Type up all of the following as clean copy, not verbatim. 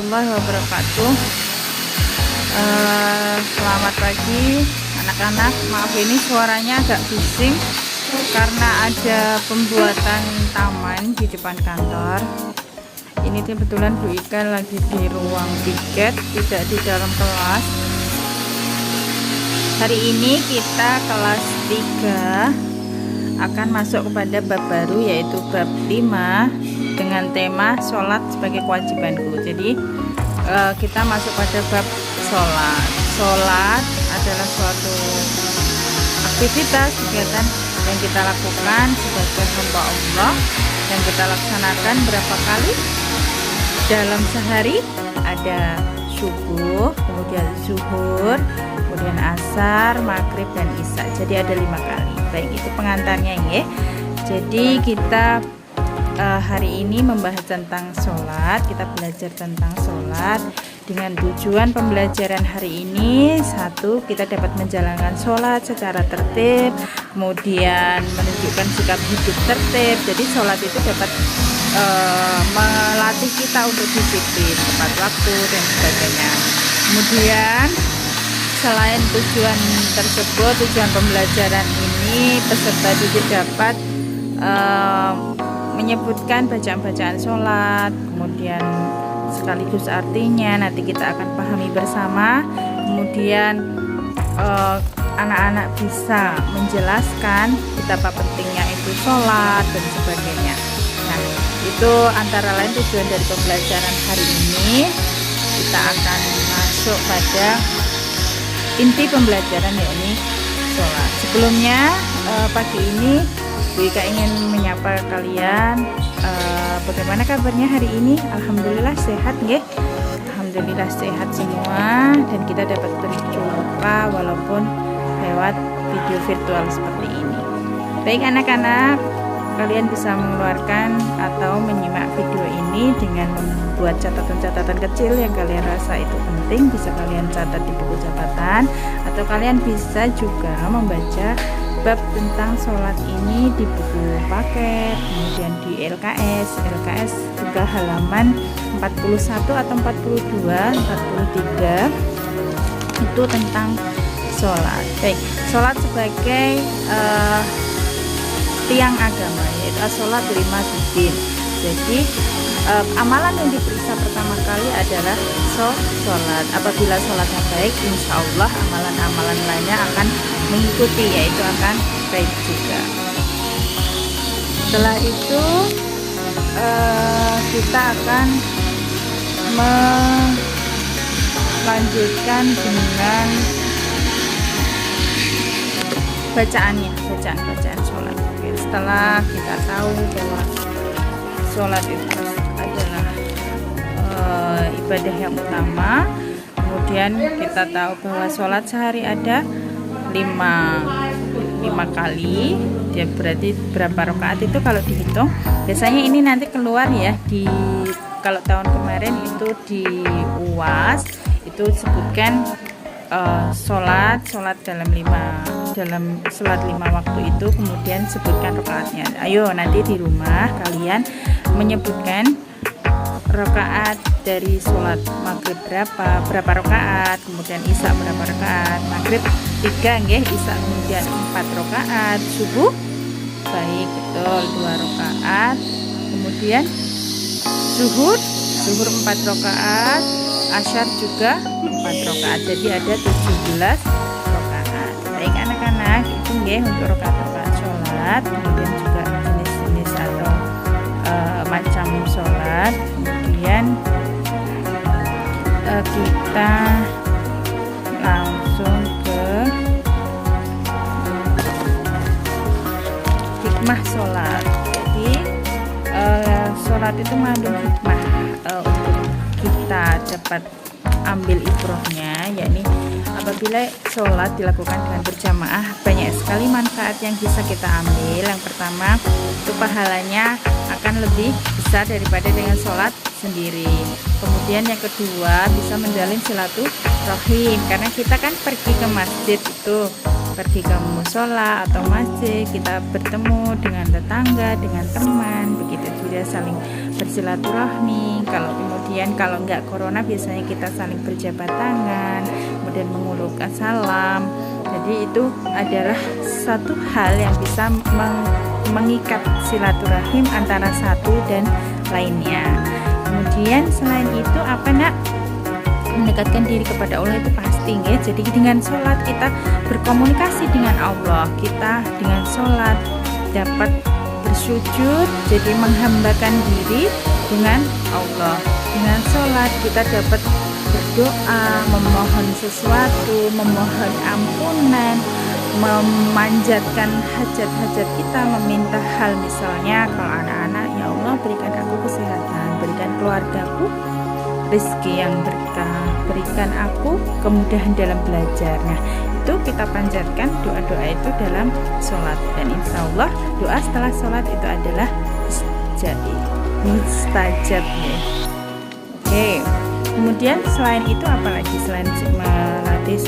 warahmatullahi wabarakatuh. Selamat pagi anak-anak. Maaf ini suaranya agak bising karena ada pembuatan taman di depan kantor. Ini kebetulan Bu Ika lagi di ruang piket, tidak di dalam kelas. Hari ini kita kelas 3 akan masuk kepada bab baru, yaitu bab 5 dengan tema sholat sebagai kewajibanku. Jadi kita masuk pada bab sholat. Sholat adalah suatu aktivitas kegiatan yang kita lakukan sebagai hamba Allah, yang kita laksanakan berapa kali dalam sehari. Ada subuh, kemudian zuhur, kemudian asar, maghrib, dan isya. Jadi ada 5 kali. Baik, itu pengantarnya ya. Jadi kita hari ini membahas tentang sholat. Kita belajar tentang sholat dengan tujuan pembelajaran hari ini: 1, kita dapat menjalankan sholat secara tertib, kemudian menunjukkan sikap hidup tertib. Jadi sholat itu dapat melatih kita untuk disiplin, tepat waktu, dan sebagainya. Kemudian selain tujuan tersebut, tujuan pembelajaran ini, peserta didik dapat menyebutkan bacaan-bacaan sholat, kemudian sekaligus artinya nanti kita akan pahami bersama. Kemudian anak-anak bisa menjelaskan betapa pentingnya itu sholat dan sebagainya. Nah, itu antara lain tujuan dari pembelajaran hari ini. Kita akan masuk pada inti pembelajaran, yakni sholat. Sebelumnya pagi ini Bu Ika ingin menyapa kalian. Bagaimana kabarnya hari ini? Alhamdulillah sehat nggih. Alhamdulillah sehat semua, dan kita dapat berjumpa walaupun lewat video virtual seperti ini. Baik anak-anak, kalian bisa mengeluarkan atau menyimak video ini dengan membuat catatan-catatan kecil yang kalian rasa itu penting. Bisa kalian catat di buku catatan, atau kalian bisa juga membaca bab tentang sholat ini di buku paket, kemudian di LKS juga halaman 41 atau 42, 43 itu tentang sholat. Baik, sholat sebagai tiang agama, yaitu sholat 5 din. Jadi amalan yang diperiksa pertama kali adalah sholat. Apabila sholatnya baik, insya Allah amalan-amalan lainnya akan mengikuti, yaitu akan baik juga. Setelah itu kita akan melanjutkan dengan bacaan sholat. Oke, setelah kita tahu bahwa sholat itu adalah ibadah yang utama, kemudian kita tahu bahwa sholat sehari ada 5 kali. Dia berarti berapa rakaat itu kalau dihitung? Biasanya ini nanti keluar ya, kalau tahun kemarin itu di UAS itu sebutkan sholat dalam sholat 5 waktu itu, kemudian sebutkan rakaatnya. Ayo nanti di rumah kalian menyebutkan rakaat dari sholat maghrib berapa rakaat, kemudian isya berapa rakaat, maghrib 3 nggih, isya kemudian 4 rakaat, subuh baik betul 2 rakaat, kemudian zuhur 4 rakaat, asyar juga 4 rakaat. Jadi ada 17 rakaat. Baik anak-anak, itu nggih untuk rakaat sholat. Kemudian juga jenis-jenis atau macam sholat. Kemudian kita langsung ke hikmah sholat. Jadi sholat itu mengandung hikmah untuk kita dapat ambil ibrohnya, yakni apabila sholat dilakukan dengan berjamaah, banyak sekali manfaat yang bisa kita ambil. Yang pertama, itu pahalanya akan lebih besar daripada dengan sholat sendiri. Kemudian yang kedua, bisa menjalin silaturahim, karena kita kan pergi ke masjid itu pergi ke musola atau masjid, kita bertemu dengan tetangga, dengan teman, begitu juga saling bersilaturahmi. Kalau nggak corona biasanya kita saling berjabat tangan, kemudian mengulurkan salam. Jadi itu adalah satu hal yang bisa mengikat silaturahim antara satu dan lainnya. Kemudian selain itu apa nak? Mendekatkan diri kepada Allah itu pasti ya. Jadi dengan sholat kita berkomunikasi dengan Allah, kita dengan sholat dapat bersujud, jadi menghambakan diri dengan Allah. Dengan sholat kita dapat berdoa, memohon sesuatu, memohon ampunan, memanjatkan hajat-hajat kita, meminta hal, misalnya kalau anak-anak, ya Allah berikan aku kesehatan, berikan keluargaku rezeki yang berkah, berikan aku kemudahan dalam belajar. Nah itu kita panjatkan doa-doa itu dalam sholat, dan insya Allah doa setelah sholat itu adalah mustajab ya. Oke. Kemudian selain itu apalagi, selain melatih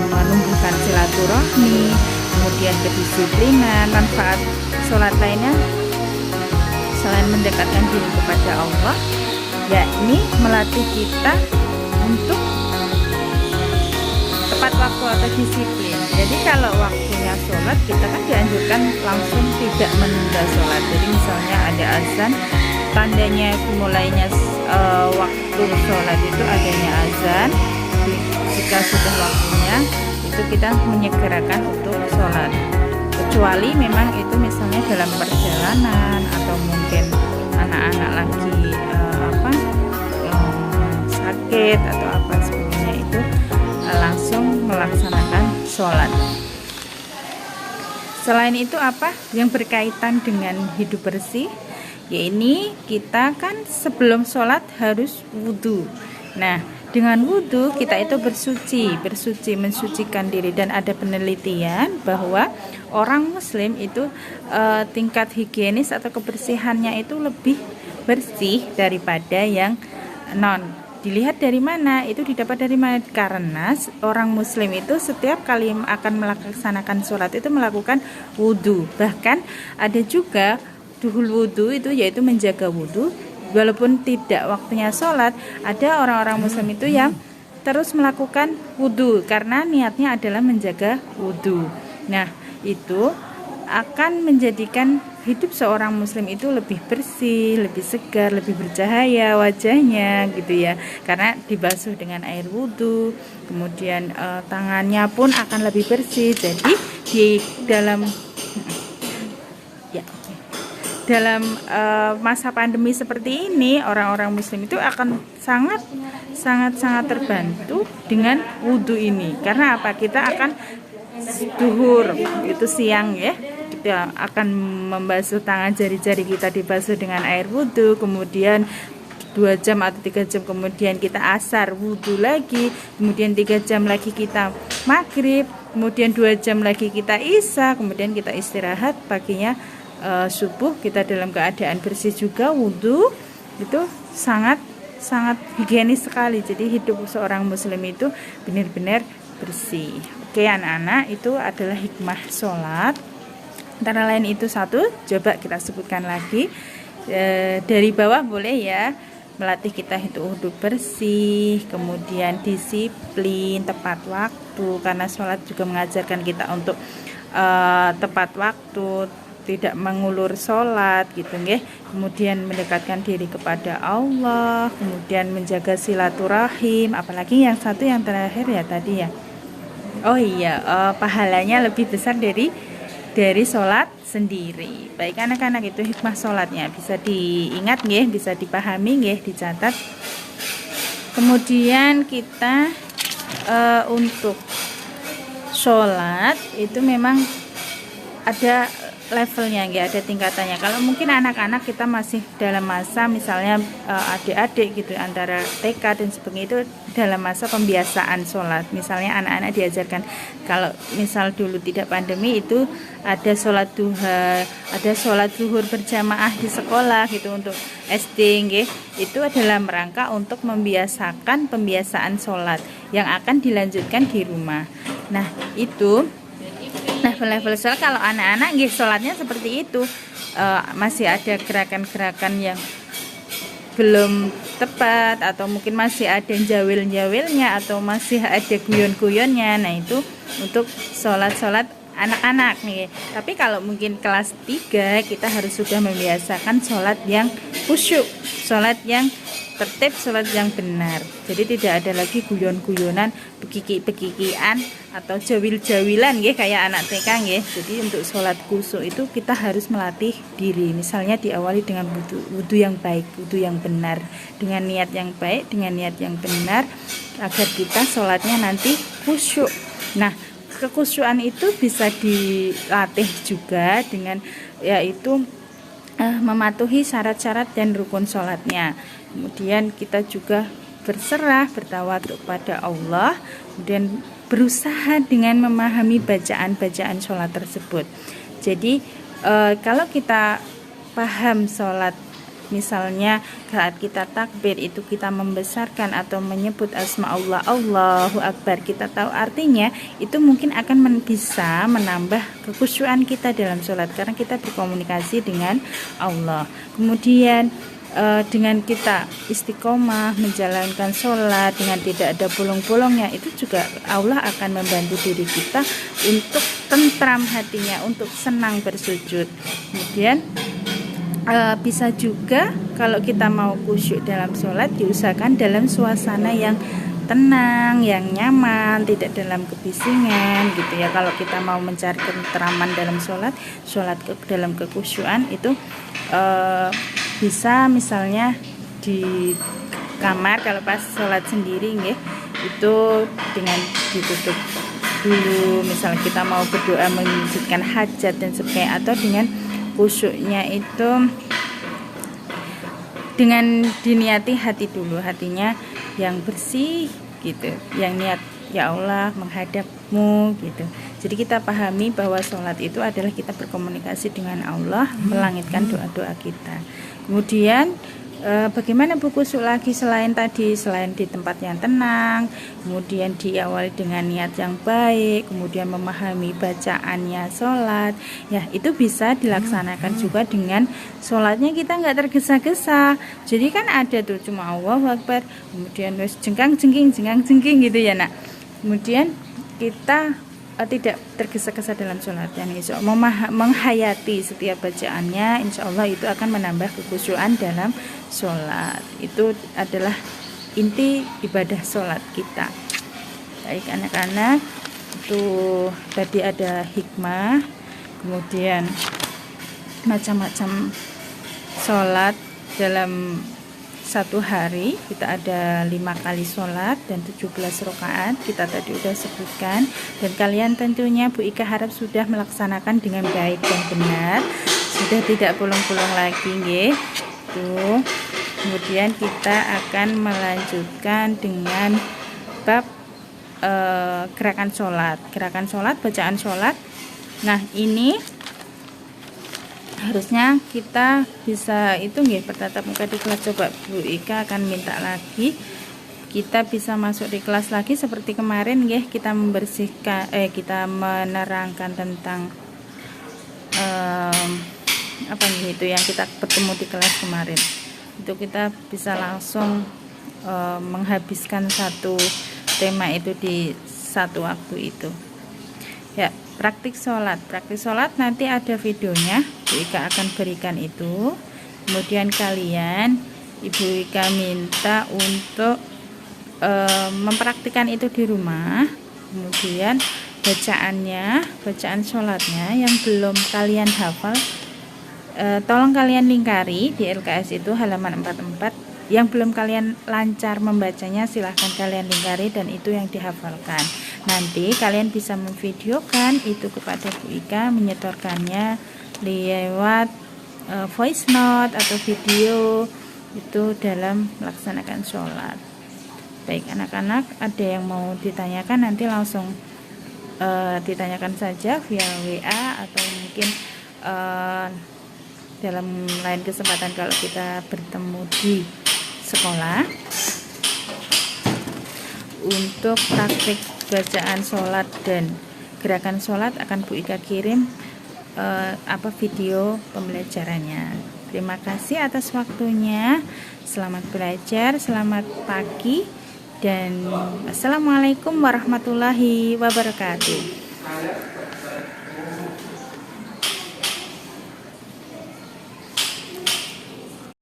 menumbuhkan silaturahmi, kemudian kedisiplinan, manfaat sholat lainnya selain mendekatkan diri kepada Allah, yakni melatih kita untuk tepat waktu atau disiplin. Jadi kalau waktunya sholat, kita kan dianjurkan langsung tidak menunda sholat. Jadi misalnya ada azan, tandanya mulainya waktu sholat itu adanya azan. Jika sudah waktunya itu kita menyegerakan untuk sholat, kecuali memang itu misalnya dalam perjalanan atau mungkin anak-anak lagi sakit atau apa sebagainya, itu langsung melaksanakan sholat. Selain itu apa yang berkaitan dengan hidup bersih, yaitu kita kan sebelum sholat harus wudhu. Nah dengan wudhu kita itu mensucikan diri, dan ada penelitian bahwa orang muslim itu tingkat higienis atau kebersihannya itu lebih bersih daripada yang non. Dilihat dari mana? Itu didapat dari mana? Karena orang muslim itu setiap kali akan melaksanakan sholat itu melakukan wudhu. Bahkan ada juga duhul wudhu itu yaitu menjaga wudhu. Walaupun tidak waktunya sholat, ada orang-orang muslim itu yang terus melakukan wudhu karena niatnya adalah menjaga wudhu. Nah itu akan menjadikan hidup seorang muslim itu lebih bersih, lebih segar, lebih bercahaya wajahnya gitu ya, karena dibasuh dengan air wudhu. Kemudian tangannya pun akan lebih bersih. Jadi di dalam masa pandemi seperti ini, orang-orang muslim itu akan sangat terbantu dengan wudhu ini. Karena apa? Kita akan duhur itu siang ya, kita akan membasuh tangan, jari-jari kita dibasuh dengan air wudhu. Kemudian 2 jam atau 3 jam kemudian kita asar wudhu lagi, kemudian 3 jam lagi kita maghrib, kemudian 2 jam lagi kita isya, kemudian kita istirahat paginya subuh kita dalam keadaan bersih juga wudhu. Itu sangat higienis sekali. Jadi hidup seorang muslim itu benar-benar bersih. Oke anak-anak, itu adalah hikmah sholat. Antara lain itu satu, coba kita sebutkan lagi dari bawah boleh ya. Melatih kita itu hidup bersih, kemudian disiplin, tepat waktu, karena sholat juga mengajarkan kita untuk tepat waktu, tidak mengulur sholat gitu nggih. Kemudian mendekatkan diri kepada Allah, kemudian menjaga silaturahim, apalagi yang satu yang terakhir ya tadi ya. Oh iya, pahalanya lebih besar dari sholat sendiri. Baik anak-anak, itu hikmah sholatnya bisa diingat nggih, bisa dipahami nggih, dicatat. Kemudian kita untuk sholat itu memang ada levelnya ya, ada tingkatannya. Kalau mungkin anak-anak kita masih dalam masa misalnya adik-adik gitu antara TK dan sebagainya, itu dalam masa pembiasaan sholat. Misalnya anak-anak diajarkan, kalau misal dulu tidak pandemi itu ada sholat duha, ada sholat zuhur berjamaah di sekolah gitu untuk SD nggih. Itu adalah merangka untuk membiasakan pembiasaan sholat yang akan dilanjutkan di rumah. Nah itu level-level sholat. Kalau anak-anak nggih sholatnya seperti itu, masih ada gerakan-gerakan yang belum tepat, atau mungkin masih ada jawil-jawilnya, atau masih ada guyon-guyonnya. Nah, itu untuk sholat-sholat anak-anak nih. Tapi kalau mungkin kelas 3, kita harus sudah membiasakan sholat yang khusyuk, sholat yang tertib, sholat yang benar. Jadi tidak ada lagi guyon-guyonan, bekiki-bekikian, atau jawil-jawilan nggih kayak anak TK nggih. Jadi untuk sholat khusyuk itu kita harus melatih diri. Misalnya diawali dengan wudu yang baik, wudu yang benar, dengan niat yang baik, dengan niat yang benar, agar kita sholatnya nanti khusyuk. Nah, kekhusyuan itu bisa dilatih juga dengan yaitu mematuhi syarat-syarat dan rukun sholatnya. Kemudian kita juga berserah, bertawaduk pada Allah, kemudian berusaha dengan memahami bacaan-bacaan sholat tersebut. Jadi kalau kita paham sholat, misalnya saat kita takbir itu kita membesarkan atau menyebut asma Allah, Allahu Akbar, kita tahu artinya, itu mungkin akan bisa menambah kekhusyuan kita dalam sholat, karena kita berkomunikasi dengan Allah. Kemudian dengan kita istiqomah menjalankan sholat dengan tidak ada bolong-bolongnya, itu juga Allah akan membantu diri kita untuk tentram hatinya, untuk senang bersujud. Kemudian bisa juga kalau kita mau khusyuk dalam sholat, diusahakan dalam suasana yang tenang, yang nyaman, tidak dalam kebisingan gitu ya. Kalau kita mau mencari keteraman dalam sholat dalam kekhusyuan itu bisa misalnya di kamar, kalau pas sholat sendiri nggih, itu dengan ditutup dulu, misalnya kita mau berdoa menyujudkan hajat dan sebagainya, atau dengan khusyuknya itu dengan diniati hati dulu, hatinya yang bersih gitu, yang niat ya Allah menghadapmu gitu. Jadi kita pahami bahwa sholat itu adalah kita berkomunikasi dengan Allah, melangitkan doa-doa kita. Kemudian bagaimana berkhusyuk lagi selain di tempat yang tenang, kemudian diawali dengan niat yang baik, kemudian memahami bacaannya sholat, ya itu bisa dilaksanakan juga dengan sholatnya kita nggak tergesa-gesa. Jadi kan ada tuh cuma Allahu Akbar, kemudian wes jengkang-jengking gitu ya nak. Kemudian kita tidak tergesa-gesa dalam sholat, dan insya Allah menghayati setiap bacaannya, insya Allah itu akan menambah kekhusyuan dalam sholat. Itu adalah inti ibadah sholat kita. Baik anak-anak, itu tadi ada hikmah, kemudian macam-macam sholat dalam satu hari. Kita ada 5 kali sholat dan 17 rakaat, kita tadi udah sebutkan, dan kalian tentunya Bu Ika harap sudah melaksanakan dengan baik dan benar, sudah tidak bolong-bolong lagi nggih. Tuh. Kemudian kita akan melanjutkan dengan bab gerakan sholat, bacaan sholat. Nah ini harusnya kita bisa itu nggih bertatap muka di kelas. Coba Bu Ika akan minta lagi kita bisa masuk di kelas lagi seperti kemarin nggih, kita membersihkan kita menerangkan tentang apa nih itu yang kita bertemu di kelas kemarin. Itu kita bisa langsung menghabiskan satu tema itu di satu waktu itu. Ya, praktik sholat nanti ada videonya, Bu Ika akan berikan itu. Kemudian kalian, Ibu Ika minta untuk mempraktikkan itu di rumah. Kemudian bacaan sholatnya yang belum kalian hafal, tolong kalian lingkari di LKS itu halaman 44. Yang belum kalian lancar membacanya, silahkan kalian lingkari dan itu yang dihafalkan. Nanti kalian bisa memvideokan itu kepada Bu Ika, menyetorkannya lewat voice note atau video itu dalam melaksanakan sholat. Baik anak-anak, ada yang mau ditanyakan nanti langsung ditanyakan saja via WA, atau mungkin dalam lain kesempatan kalau kita bertemu di sekolah untuk praktik bacaan sholat dan gerakan sholat akan Bu Ika kirim video pembelajarannya. Terima kasih atas waktunya. Selamat belajar, selamat pagi, dan assalamualaikum warahmatullahi wabarakatuh.